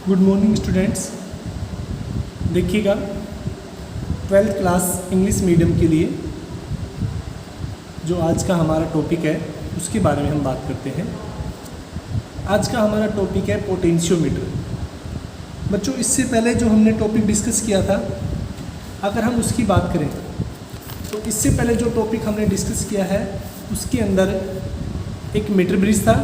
Good morning students. देखिएगा 12th class English medium के लिए जो आज का हमारा टॉपिक है उसके बारे में हम बात करते हैं। आज का हमारा टॉपिक है पोटेंशियोमीटर। बच्चों, इससे पहले जो हमने टॉपिक डिस्कस किया था, अगर हम उसकी बात करें तो इससे पहले जो टॉपिक हमने डिस्कस किया है उसके अंदर एक मीटर ब्रिज था,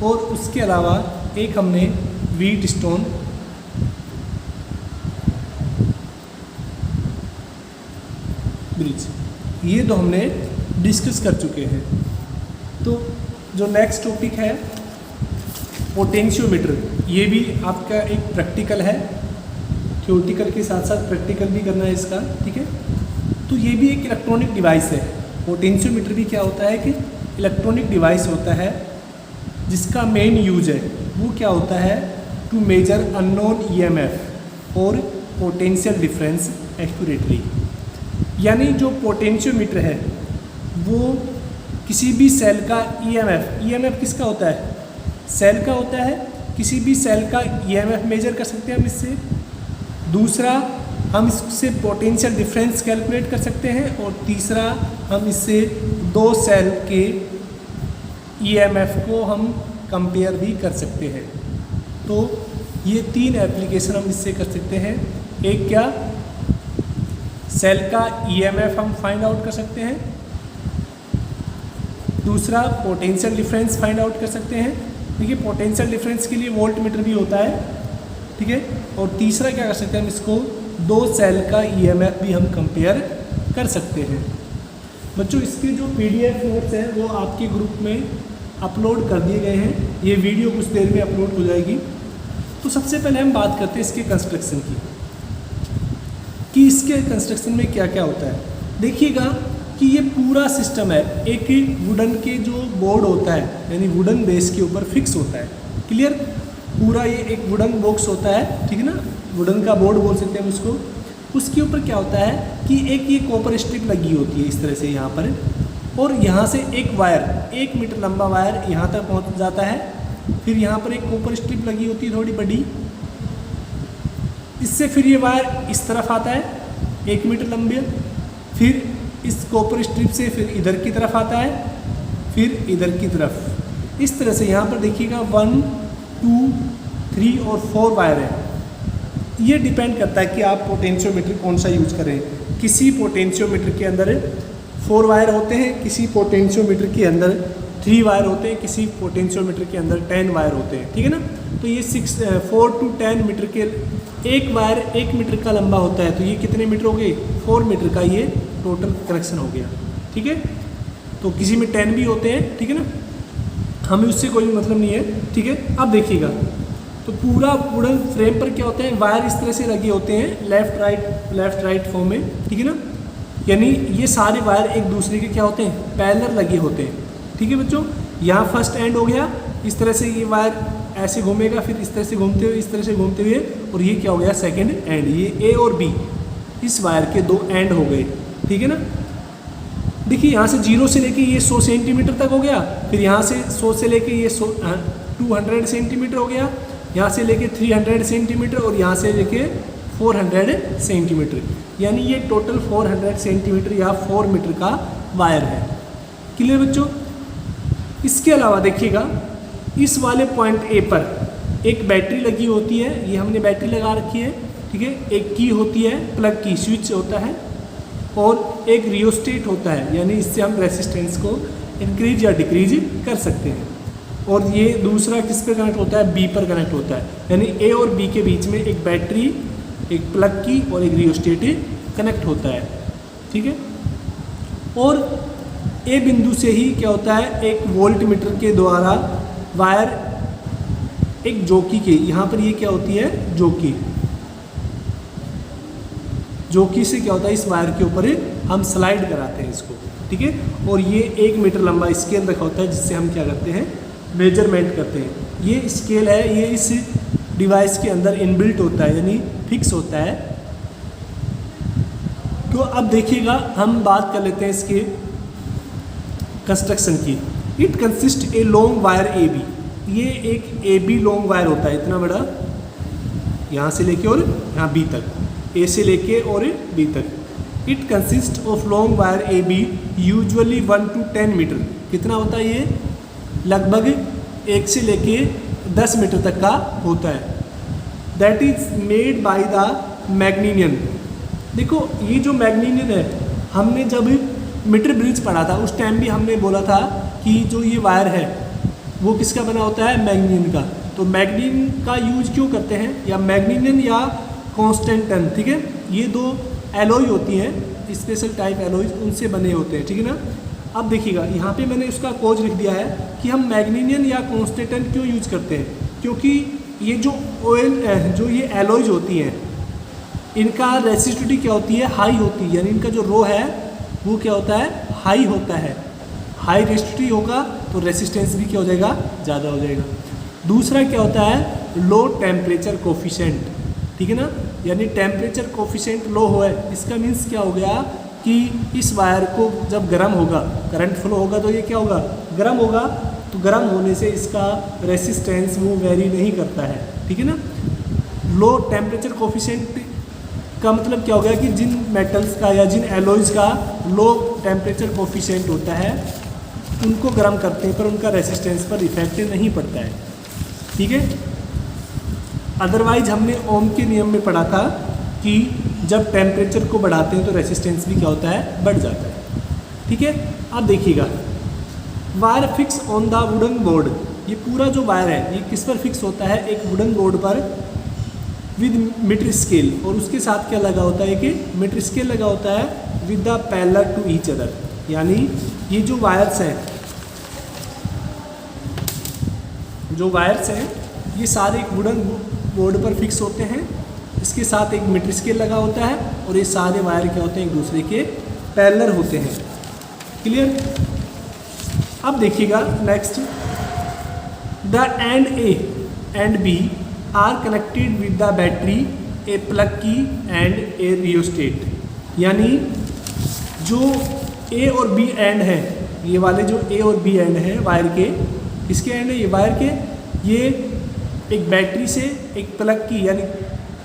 और उसके अलावा एक हमने व्हीट स्टोन ब्रिज, ये दो हमने डिस्कस कर चुके हैं। तो जो नेक्स्ट टॉपिक है पोटेंशियोमीटर, ये भी आपका एक प्रैक्टिकल है, थ्योरेटिकल के साथ साथ प्रैक्टिकल भी करना है इसका, ठीक है। तो ये भी एक इलेक्ट्रॉनिक डिवाइस है। पोटेंशियोमीटर भी क्या होता है कि इलेक्ट्रॉनिक डिवाइस होता है जिसका मेन यूज है वो क्या होता है, टू मेजर अननोन ईएमएफ और पोटेंशियल डिफरेंस एक्यूरेटली। यानी जो पोटेंशियोमीटर है वो किसी भी सेल का ईएमएफ किसका होता है, सेल का होता है। किसी भी सेल का ईएमएफ मेजर कर सकते हैं हम इससे। दूसरा, हम इससे पोटेंशियल डिफरेंस कैलकुलेट कर सकते हैं, और तीसरा, हम इससे दो सेल के ईएमएफ को हम कंपेयर भी कर सकते हैं। तो ये तीन एप्लीकेशन हम इससे कर सकते हैं। एक क्या, सेल का ईएमएफ हम फाइंड आउट कर सकते हैं। दूसरा, पोटेंशियल डिफरेंस फाइंड आउट कर सकते हैं। देखिए, पोटेंशियल डिफरेंस के लिए वोल्ट मीटर भी होता है, ठीक है। और तीसरा क्या कर सकते हैं हम, इसको दो सेल का ईएमएफ भी हम कंपेयर कर सकते हैं। बच्चों, इसके जो पीडीएफ नोट्स हैं वो आपके ग्रुप में अपलोड कर दिए गए हैं। ये वीडियो कुछ देर में अपलोड हो जाएगी। तो सबसे पहले हम बात करते हैं इसके कंस्ट्रक्शन की, कि इसके कंस्ट्रक्शन में क्या क्या होता है। देखिएगा कि ये पूरा सिस्टम है, एक वुडन के जो बोर्ड होता है, यानी वुडन बेस के ऊपर फिक्स होता है। क्लियर, पूरा ये एक वुडन बॉक्स होता है, ठीक है ना, वुडन का बोर्ड बोल सकते हैं उसको। उसके ऊपर क्या होता है कि एक ये कॉपर स्ट्रिप लगी होती है इस तरह से यहाँ पर, और यहाँ से एक वायर, 1 मीटर लंबा वायर यहाँ तक पहुँच जाता है। फिर यहाँ पर एक कॉपर स्ट्रिप लगी होती है थोड़ी बड़ी, इससे फिर ये वायर इस तरफ आता है 1 मीटर लंबी, फिर इस कॉपर स्ट्रिप से फिर इधर की तरफ आता है, फिर इधर की तरफ। इस तरह से यहाँ पर देखिएगा 1, 2, 3 और 4 वायर है। ये डिपेंड करता है कि आप पोटेंशियोमीटर कौन सा यूज करें। किसी पोटेंशियोमीटर के अंदर 4 वायर होते हैं, किसी पोटेंशियोमीटर के अंदर 3 वायर होते हैं, किसी पोटेंशियोमीटर के अंदर 10 वायर होते हैं, ठीक है ना। तो ये 4 to 10 मीटर के एक वायर 1 मीटर का लंबा होता है, तो ये कितने मीटर हो गए, 4 मीटर का ये टोटल कनेक्शन हो गया, ठीक है। तो किसी में 10 भी होते हैं, ठीक है ना, हमें उससे कोई मतलब नहीं है, ठीक है। अब देखिएगा तो पूरा वुडन फ्रेम पर क्या होते हैं, वायर इस तरह से लगे होते हैं लेफ्ट राइट फॉर्म में, ठीक है ना। यानी ये सारे वायर एक दूसरे के क्या होते हैं, पैरेलल लगे होते हैं, ठीक है बच्चों। यहाँ फर्स्ट एंड हो गया, इस तरह से ये वायर ऐसे घूमेगा, फिर इस तरह से घूमते हुए, इस तरह से घूमते हुए, और ये क्या हो गया, सेकंड एंड। ये ए और बी इस वायर के 2 एंड हो गए, ठीक है ना। देखिए, यहाँ से 0 से लेके ये 100 सेंटीमीटर तक हो गया, फिर यहाँ से 100 से लेके ये 200 सेंटीमीटर हो गया, यहाँ से लेके 300 सेंटीमीटर, और यहाँ से लेके 400 सेंटीमीटर। यानी ये टोटल 400 सेंटीमीटर या 4 मीटर का वायर है। क्लियर बच्चों। इसके अलावा देखिएगा, इस वाले पॉइंट ए पर एक बैटरी लगी होती है, ये हमने बैटरी लगा रखी है, ठीक है। एक की होती है, प्लग की स्विच होता है, और एक रियोस्टेट होता है, यानी इससे हम रेसिस्टेंस को इंक्रीज या डिक्रीज कर सकते हैं। और ये दूसरा किस पर कनेक्ट होता है, बी पर कनेक्ट होता है, यानी ए और बी के बीच में एक बैटरी, एक प्लग की और एक रियोस्टेट कनेक्ट होता है, ठीक है। और ए बिंदु से ही क्या होता है, एक वोल्ट मीटर के द्वारा वायर एक जॉकी के, यहाँ पर ये क्या होती है, जॉकी से क्या होता है, इस वायर के ऊपर हम स्लाइड कराते हैं इसको, ठीक है। और ये 1 मीटर लंबा स्केल रखा होता है, जिससे हम क्या करते हैं, मेजरमेंट करते हैं। ये स्केल है, ये इस डिवाइस के अंदर इनबिल्ट होता है, यानी फिक्स होता है। तो अब देखिएगा, हम बात कर लेते हैं इसके कंस्ट्रक्शन की। It consist a long wire A B, ये एक ए बी लॉन्ग वायर होता है इतना बड़ा, यहाँ से लेके और यहाँ बी तक, ए से लेके और बी तक। It consist of long wire A B usually 1 to 10 metre, कितना होता है ये, लगभग 1 से लेके 10 मीटर तक का होता है। That is made by the magnesian. देखो ये जो मैग्नीनियन है, हमने जब मीटर ब्रिज पढ़ा था उस टाइम भी हमने बोला था कि जो ये वायर है वो किसका बना होता है, मैग्नीनियन का। तो मैग्नीनियन का यूज क्यों करते हैं, या मैग्नीनियन या कॉन्स्टेंटन, ठीक है, ये दो एलॉय होती हैं, स्पेशल टाइप एलॉयज, उनसे बने होते हैं, ठीक है ना। अब देखिएगा यहाँ पे मैंने उसका कोज लिख दिया है कि हम मैग्नीनियन या कॉन्स्टेंटन क्यों यूज करते हैं, क्योंकि ये जो ऑयल जो ये एलॉयज होती हैं इनका रेसिस्टिविटी क्या होती है, हाई होती है, यानी इनका जो रो है वो क्या होता है, हाई होता है। हाई रेसिस्टिविटी होगा तो रेसिस्टेंस भी क्या हो जाएगा, ज़्यादा हो जाएगा। दूसरा क्या होता है, लो टेम्परेचर कोफिशिएंट, ठीक है ना, यानी टेम्परेचर कोफिशिएंट लो हो है, इसका मीन्स क्या हो गया कि इस वायर को जब गर्म होगा, करंट फ्लो होगा तो ये क्या होगा, गर्म होगा, तो गर्म होने से इसका रेसिस्टेंस वो वेरी नहीं करता है, ठीक है ना। लो टेम्परेचर कोफिशिएंट का मतलब क्या हो गया कि जिन मेटल्स का या जिन एलॉयज का लो टेम्परेचर कोफिशिएंट होता है उनको गर्म करते हैं पर उनका रेसिस्टेंस पर इफेक्ट नहीं पड़ता है, ठीक है। अदरवाइज हमने ओम के नियम में पढ़ा था कि जब टेम्परेचर को बढ़ाते हैं तो रेसिस्टेंस भी क्या होता है, बढ़ जाता है, ठीक है। अब देखिएगा, wire fix on the wooden board, ये पूरा जो वायर है ये किस पर फिक्स होता है, एक वुडन बोर्ड पर विद मीटर स्केल, और उसके साथ क्या लगा होता है कि मीटर स्केल लगा होता है with the parallel to each other, यानी ये जो वायर्स हैं, ये सारे एक वुडन बोर्ड पर फिक्स होते हैं, इसके साथ एक मीटर स्केल लगा होता है और ये सारे वायर क्या होते हैं, एक दूसरे के पैरेलल होते हैं, क्लियर। अब देखिएगा next, the end A and B are connected with the battery, a plug key and a rheostat, यानी जो ए और बी एंड है, ये वाले जो ए और बी एंड हैं वायर के, किसके एंड है, ये वायर के, ये एक बैटरी से, एक प्लग की यानी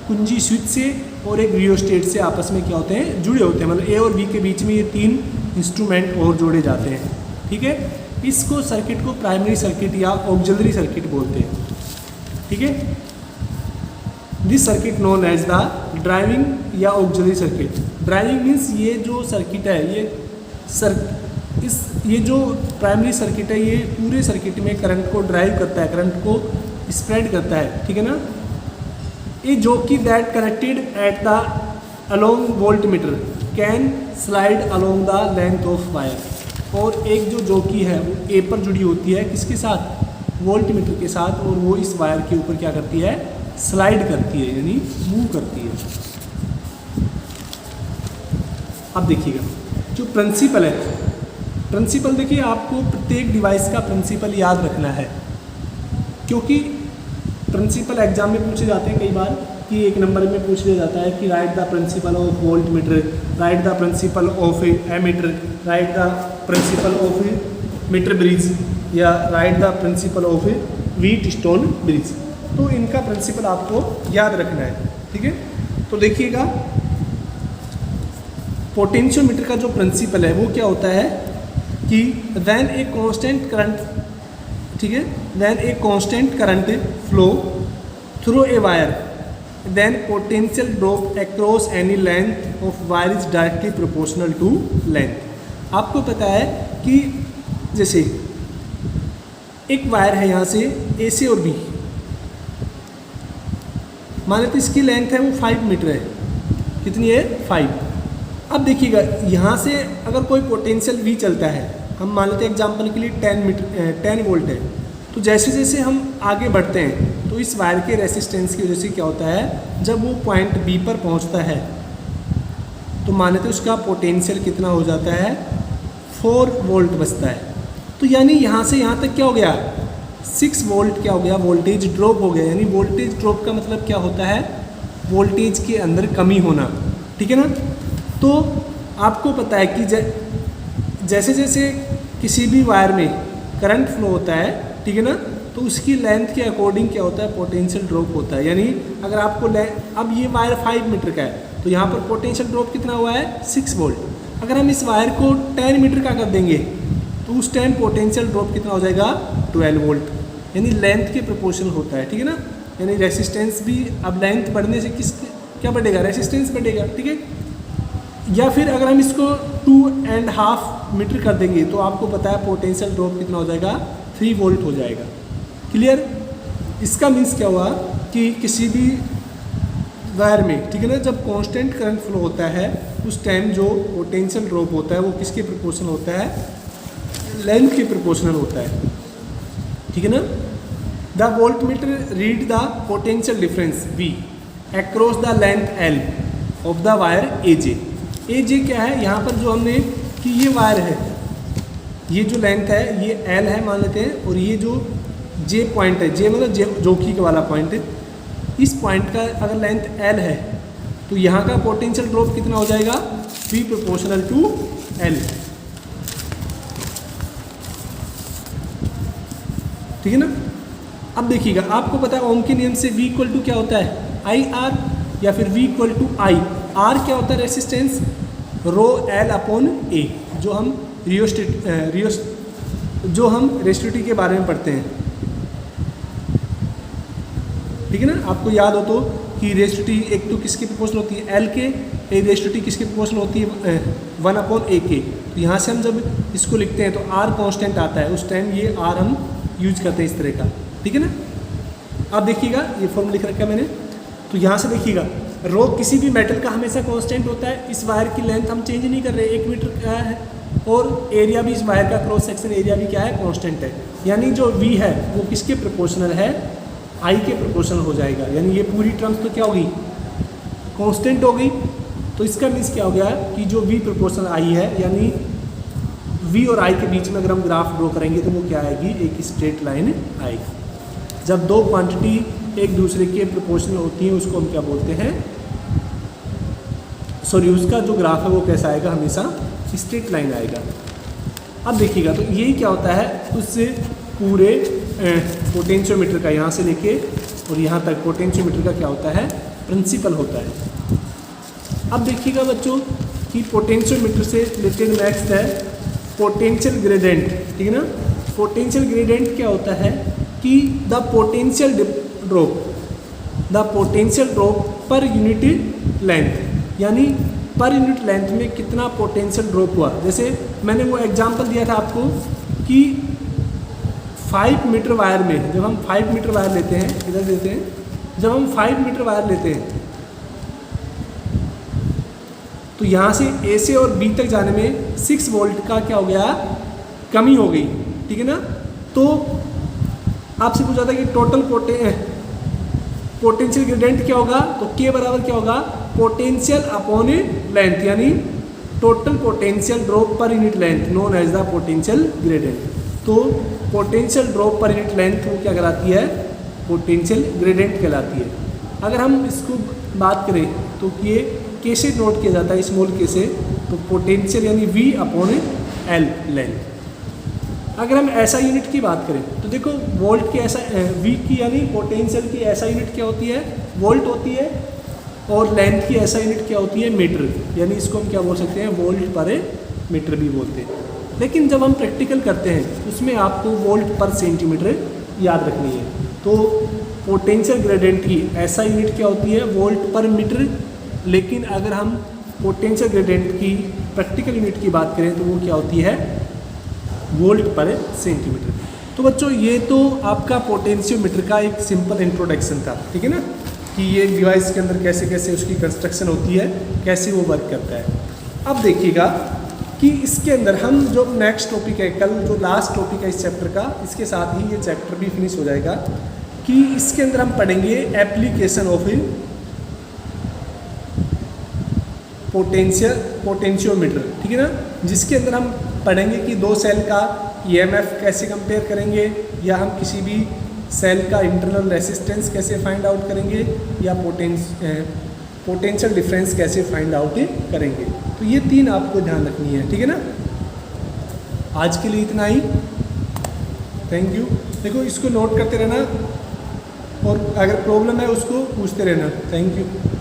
कुंजी स्विच से और एक रियोस्टेट से आपस में क्या होते हैं, जुड़े होते हैं। मतलब ए और बी के बीच में ये 3 इंस्ट्रूमेंट और जोड़े जाते हैं, ठीक है। इसको सर्किट को प्राइमरी सर्किट या ऑक्सिलरी सर्किट बोलते हैं, ठीक है। This circuit known as the driving या ऑक्सिलरी सर्किट। ड्राइविंग मीन्स ये जो सर्किट है, ये जो प्राइमरी सर्किट है ये पूरे सर्किट में करंट को ड्राइव करता है, करंट को स्प्रेड करता है, ठीक है ना। ये जो कि that connected at the along volt meter can slide along the length of wire, और एक जो जोकी है वो ए पर जुड़ी होती है, किसके साथ, वोल्ट मीटर के साथ, और वो इस वायर के ऊपर क्या करती है, स्लाइड करती है, यानी मूव करती है। अब देखिएगा जो प्रिंसिपल है, प्रिंसिपल देखिए आपको प्रत्येक डिवाइस का प्रिंसिपल याद रखना है, क्योंकि प्रिंसिपल एग्जाम में पूछे जाते हैं कई बार कि 1 नंबर में पूछ लिया जाता है कि write the principle of voltmeter, write the principle of ammeter, write the principle of metre bridge, या write the principle of wheatstone bridge. तो इनका प्रिंसिपल आपको याद रखना है, ठीक है। तो देखिएगा पोटेंशियोमीटर का जो प्रिंसिपल है वो क्या होता है कि व्हेन ए कांस्टेंट करंट, ठीक है, when a constant current flow through a wire then potential drop across any length of wire is directly proportional to length. आपको पता है कि जैसे एक वायर है यहाँ से ए से और बी, मान लेते इसकी लेंथ है वो 5 मीटर है, कितनी है, 5। अब देखिएगा यहाँ से अगर कोई पोटेंशियल V चलता है, हम मान लेते हैं एग्जाम्पल के लिए 10 वोल्ट है, तो जैसे जैसे हम आगे बढ़ते हैं तो इस वायर के रेसिस्टेंस की वजह से क्या होता है, जब वो पॉइंट B पर पहुँचता है तो मान लेते हैं उसका पोटेंशियल कितना हो जाता है, 4 वोल्ट बचता है। तो यानी यहाँ से यहाँ तक क्या हो गया, 6 वोल्ट क्या हो गया, वोल्टेज ड्रॉप हो गया। यानी वोल्टेज ड्रॉप का मतलब क्या होता है, वोल्टेज के अंदर कमी होना, ठीक है ना। तो आपको पता है कि जैसे जैसे किसी भी वायर में करंट फ्लो होता है, ठीक है ना, तो उसकी लेंथ के अकॉर्डिंग क्या होता है, पोटेंशियल ड्रॉप होता है। यानी अगर आपको अब ये वायर 5 मीटर का है तो यहाँ पर पोटेंशियल ड्रॉप कितना हुआ है, 6 वोल्ट। अगर हम इस वायर को 10 मीटर का कर देंगे तो उस टाइम पोटेंशियल ड्रॉप कितना हो जाएगा, 12 वोल्ट। यानी लेंथ के प्रोपोर्शनल होता है, ठीक है ना। यानी रेसिस्टेंस भी अब लेंथ बढ़ने से क्या बढ़ेगा, रेसिस्टेंस बढ़ेगा, ठीक है। या फिर अगर हम इसको 2.5 मीटर कर देंगे तो आपको पता है पोटेंशियल ड्रॉप कितना हो जाएगा, 3 वोल्ट हो जाएगा। क्लियर। इसका मीन्स क्या हुआ कि किसी भी वायर में, ठीक है ना, जब कांस्टेंट करंट फ्लो होता है उस टाइम जो पोटेंशियल ड्रॉप होता है वो किसके प्रोपोर्शनल होता है, लेंथ के प्रोपोर्शनल होता है, ठीक है ना। The voltmeter read the potential difference V across the length L of the wire AJ। AJ क्या है, यहाँ पर जो हमने कि ये वायर है, ये जो लेंथ है ये L है मान लेते हैं, और ये जो J पॉइंट है, J मतलब जोखी के वाला पॉइंट है, इस पॉइंट का अगर लेंथ L है तो यहाँ का पोटेंशियल ड्रॉप कितना हो जाएगा, V प्रोपोर्शनल टू L, ठीक है ना। अब देखिएगा, आपको पता है ओम के नियम से V इक्वल टू क्या होता है, IR, या फिर V equal to I। R क्या होता है, resistance, rho L upon A, जो हम रेसिस्टिविटी के बारे में पढ़ते हैं, ठीक है ना। आपको याद हो तो कि रेसिस्टिविटी एक तो किसके प्रोपोर्शनल होती है, L के, एक रेसिस्टिविटी किसके प्रोपोर्शनल होती है, 1/A के। तो यहाँ से हम जब इसको लिखते हैं तो R कांस्टेंट आता है, उस टाइम ये R हम यूज करते हैं इस तरह का, ठीक है ना। अब देखिएगा ये फॉर्मूला लिख रखा है मैंने, तो यहाँ से देखिएगा रो किसी भी मेटल का हमेशा कांस्टेंट होता है। इस वायर की लेंथ हम चेंज नहीं कर रहे, 1 मीटर का है, और एरिया भी इस वायर का क्रॉस सेक्शन एरिया भी क्या है, कांस्टेंट है। यानी जो V है वो किसके प्रोपोर्शनल है, I के प्रोपोर्शनल हो जाएगा। यानी ये पूरी टर्म्स तो क्या होगी, कांस्टेंट हो गई। तो इसका मीन्स क्या हो गया कि जो V प्रोपोर्शनल I है, यानी V और I के बीच में अगर हम ग्राफ ड्रॉ करेंगे तो वो क्या आएगी, एक स्ट्रेट लाइन आएगी। जब दो क्वांटिटी एक दूसरे के प्रोपोर्शनल होती हैं उसको हम क्या बोलते हैं, सॉरी, उसका जो ग्राफ है वो कैसा आएगा, हमेशा स्ट्रेट लाइन आएगा। अब देखिएगा तो यही क्या होता है, उससे पूरे पोटेंशियोमीटर का यहाँ से लेके और यहाँ तक पोटेंशियोमीटर का क्या होता है, प्रिंसिपल होता है। अब देखिएगा बच्चों कि पोटेंशियोमीटर से रिलेटेड नेक्स्ट है पोटेंशियल ग्रेडियंट, ठीक है ना। पोटेंशियल ग्रेडियंट क्या होता है कि the potential drop per unit length, यानी पर यूनिट लेंथ में कितना पोटेंशियल ड्रॉप हुआ। जैसे मैंने वो एग्जांपल दिया था आपको कि 5 मीटर वायर में जब हम 5 मीटर वायर लेते हैं, इधर देते हैं, जब हम 5 मीटर वायर लेते हैं तो यहाँ से A से और B तक जाने में 6 वोल्ट का क्या हो गया, कमी हो गई, ठीक है ना। तो आपसे पूछा था कि टोटल पोटेंशियल ग्रेडियंट क्या होगा, तो K बराबर क्या होगा, पोटेंशियल अपॉन लेंथ, यानी total potential drop per unit length known as the potential gradient. तो potential drop per unit length वो क्या कहलाती है, पोटेंशियल ग्रेडियंट कहलाती है। अगर हम इसको बात करें तो ये K से नोट किया जाता है, स्मॉल K से, तो पोटेंशियल यानी V अपॉन L लेंथ। अगर हम ऐसा यूनिट की बात करें तो देखो वोल्ट की ऐसा V की यानी पोटेंशियल की ऐसा यूनिट क्या होती है, वोल्ट होती है, और लेंथ की ऐसा यूनिट क्या होती है, मीटर, यानी इसको हम क्या बोल सकते हैं, वोल्ट पर मीटर भी बोलते हैं। लेकिन जब हम प्रैक्टिकल करते हैं उसमें आपको वोल्ट पर सेंटीमीटर याद रखनी है। तो पोटेंशियल ग्रेडियंट की ऐसा यूनिट क्या होती है, वोल्ट पर मीटर, लेकिन अगर हम पोटेंशियल ग्रेडियंट की प्रैक्टिकल यूनिट की बात करें तो वो क्या होती है, वोल्ट पर सेंटीमीटर। तो बच्चों ये तो आपका पोटेंशियोमीटर का एक सिंपल इंट्रोडक्शन था, ठीक है ना, कि ये डिवाइस के अंदर कैसे कैसे उसकी कंस्ट्रक्शन होती है, कैसे वो वर्क करता है। अब देखिएगा कि इसके अंदर हम जो नेक्स्ट टॉपिक है, कल जो लास्ट टॉपिक है इस चैप्टर का, इसके साथ ही ये चैप्टर भी फिनिश हो जाएगा, कि इसके अंदर हम पढ़ेंगे एप्लीकेशन ऑफ पोटेंशियोमीटर, ठीक है ना, जिसके अंदर हम पढ़ेंगे कि दो सेल का EMF कैसे कंपेयर करेंगे, या हम किसी भी सेल का इंटरनल रेसिस्टेंस कैसे फाइंड आउट करेंगे, या पोटेंशियल डिफरेंस कैसे फाइंड आउट करेंगे। तो ये 3 आपको ध्यान रखनी है, ठीक है ना। आज के लिए इतना ही। Thank you. देखो इसको नोट करते रहना और अगर प्रॉब्लम है उसको पूछते रहना। Thank you.